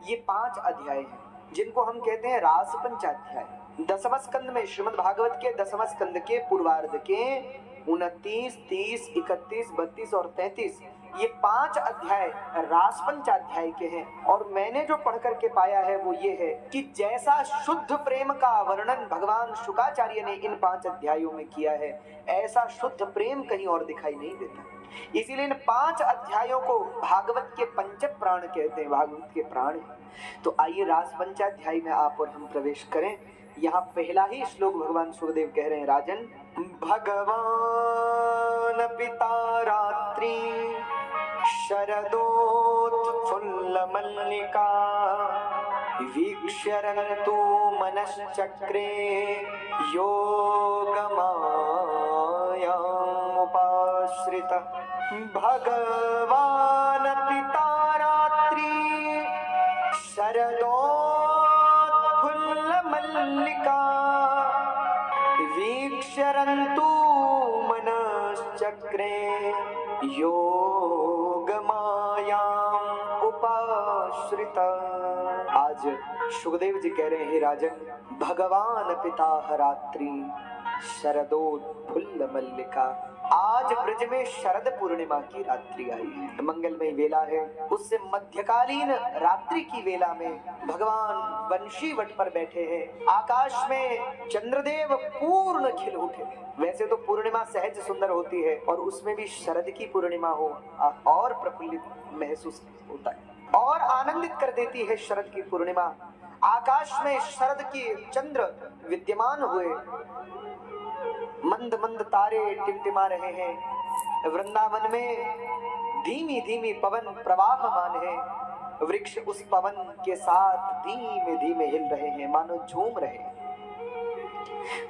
ये 5 अध्याय हैं जिनको हम कहते हैं रास पंचाध्याय। 10वें स्कंद में श्रीमद् भागवत के 10वें स्कंद के पूर्वार्ध के 29, 30, 31, 32 और 33 ये 5 अध्याय रास पंचाध्याय के हैं। और मैंने जो पढ़ करके पाया है वो ये है कि जैसा शुद्ध प्रेम का वर्णन भगवान शुकाचार्य ने इन 5 अध्यायों में किया है, ऐसा शुद्ध प्रेम कहीं और दिखाई नहीं देता। इसीलिए इन 5 अध्यायों को भागवत के पंच प्राण कहते हैं, भागवत के प्राण हैं। तो आइए रास पंचाध्याय में आप और हम प्रवेश करें। यहाँ पहला ही श्लोक भगवान सुखदेव कह रहे हैं, राजन भगवान पिता रात्रि शरदोत्फुल्लमल्लिका वीक्ष्यरन्तु मनश्चक्रे योगमायामुपाश्रितः। भगवान पिता रात्रि शरदोत्फुल्लमल्लिका वीक्ष्यरन्तु मनश्चक्रे योगमायाम् उपाश्रितः। आज सुखदेव जी कह रहे हैं, हे राजन, भगवान पिता रात्रि शरदोत्फुल्ल मल्लिका। आज ब्रज में शरद पूर्णिमा की रात्रि आई है, मंगलमय वेला है। उससे मध्यकालीन रात्रि की वेला में भगवान वंशी वट पर बैठे हैं। आकाश में चंद्रदेव पूर्ण खिल उठे। वैसे तो पूर्णिमा सहज सुंदर होती है और उसमें भी शरद की पूर्णिमा हो और प्रफुल्लित महसूस होता है और आनंदित कर देती है शरद की पूर्णिमा। आकाश में शरद की चंद्र विद्यमान हुए, मंद मंद तारे टिमटिमा रहे हैं। वृंदावन में धीमी धीमी पवन प्रवाहमान है। वृक्ष उस पवन के साथ धीमे धीमे हिल रहे हैं, मानो झूम रहे हैं।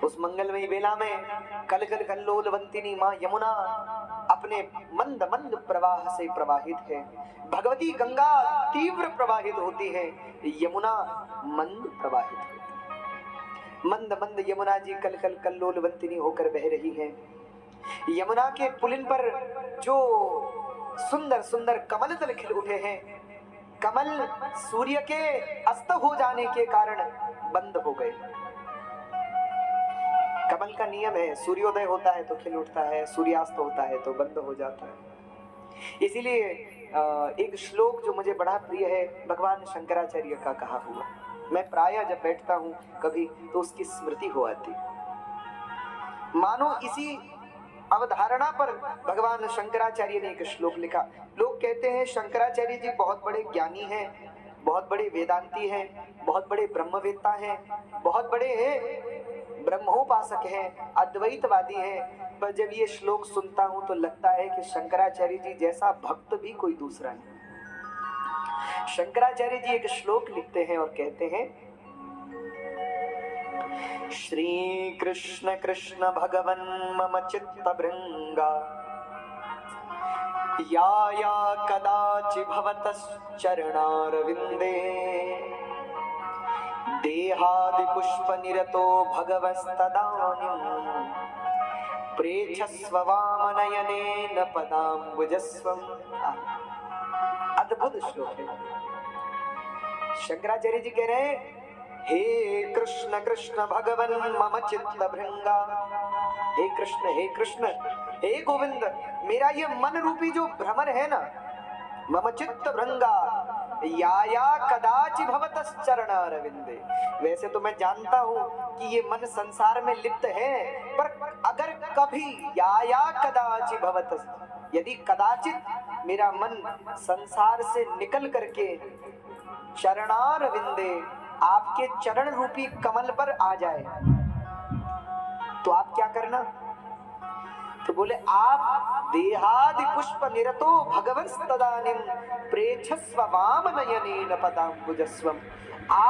उस मंगलमयी वेला में कल कल कल्लोलवंतिनी मां यमुना अपने मंद मंद प्रवाह से प्रवाहित है। भगवती गंगा तीव्र प्रवाहित होती है, यमुना मंद प्रवाहित होती है। मंद मंद यमुना जी कल कल कल्लोलवंतिनी होकर बह रही है। यमुना के पुलिन पर जो सुंदर सुंदर कमल तल खिल उठे हैं, कमल सूर्य के अस्त हो जाने के कारण बंद हो गए। कमल का नियम है, सूर्योदय होता है तो खिल उठता है, सूर्यास्त होता है तो बंद हो जाता है। इसीलिए एक श्लोक जो मुझे बड़ा प्रिय है, भगवान शंकराचार्य का कहा हुआ, मैं प्रायः जब बैठता हूं कभी तो उसकी स्मृति हो आती। मानो इसी अवधारणा पर भगवान शंकराचार्य ने एक श्लोक लिखा। लोग कहते हैं शंकराचार्य जी बहुत बड़े ज्ञानी हैं, बहुत बड़े वेदांती हैं, बहुत बड़े ब्रह्मवेत्ता हैं, बहुत बड़े ब्रह्मोपासक हैं, अद्वैतवादी हैं। पर जब ये श्लोक सुनता हूं तो लगता है कि शंकराचार्य जी जैसा भक्त भी कोई दूसरा नहीं। शंकराचार्य जी एक श्लोक लिखते हैं और कहते हैं, श्री कृष्ण कृष्ण भगवन् मम चित्तभृंगा या कदाचि भवतश्चरणारविन्दे देहादि पुष्प निरतो भगवस्तदानीं प्रेक्षस्व वामनयनेन पदाम्बुजस्वम्। अद्भुत श्लोक है। शंकराचार्य जी कह रहे हैं, हे कृष्ण कृष्ण भगवन् मम चित्तभृंगा। हे कृष्ण हे गोविंद, मेरा ये मन रूपी जो भ्रमर है ना, मम चित्तभृंगा या कदाचि भवतश्चरणारविन्दे। वैसे तो मैं जानता हूं कि ये मन संसार में लिप्त है, पर अगर कभी या कदाचि भवतस्, यदि कदाचित मेरा मन संसार से निकल करके चरणारविंदे, आपके चरण रूपी कमल पर आ जाए, तो आप क्या करना? तो बोले, आप देहादि पुष्प निरतो भगवस्तदानीं प्रेक्षस्व वामनयनेन पदाम्बुजस्वम्। आप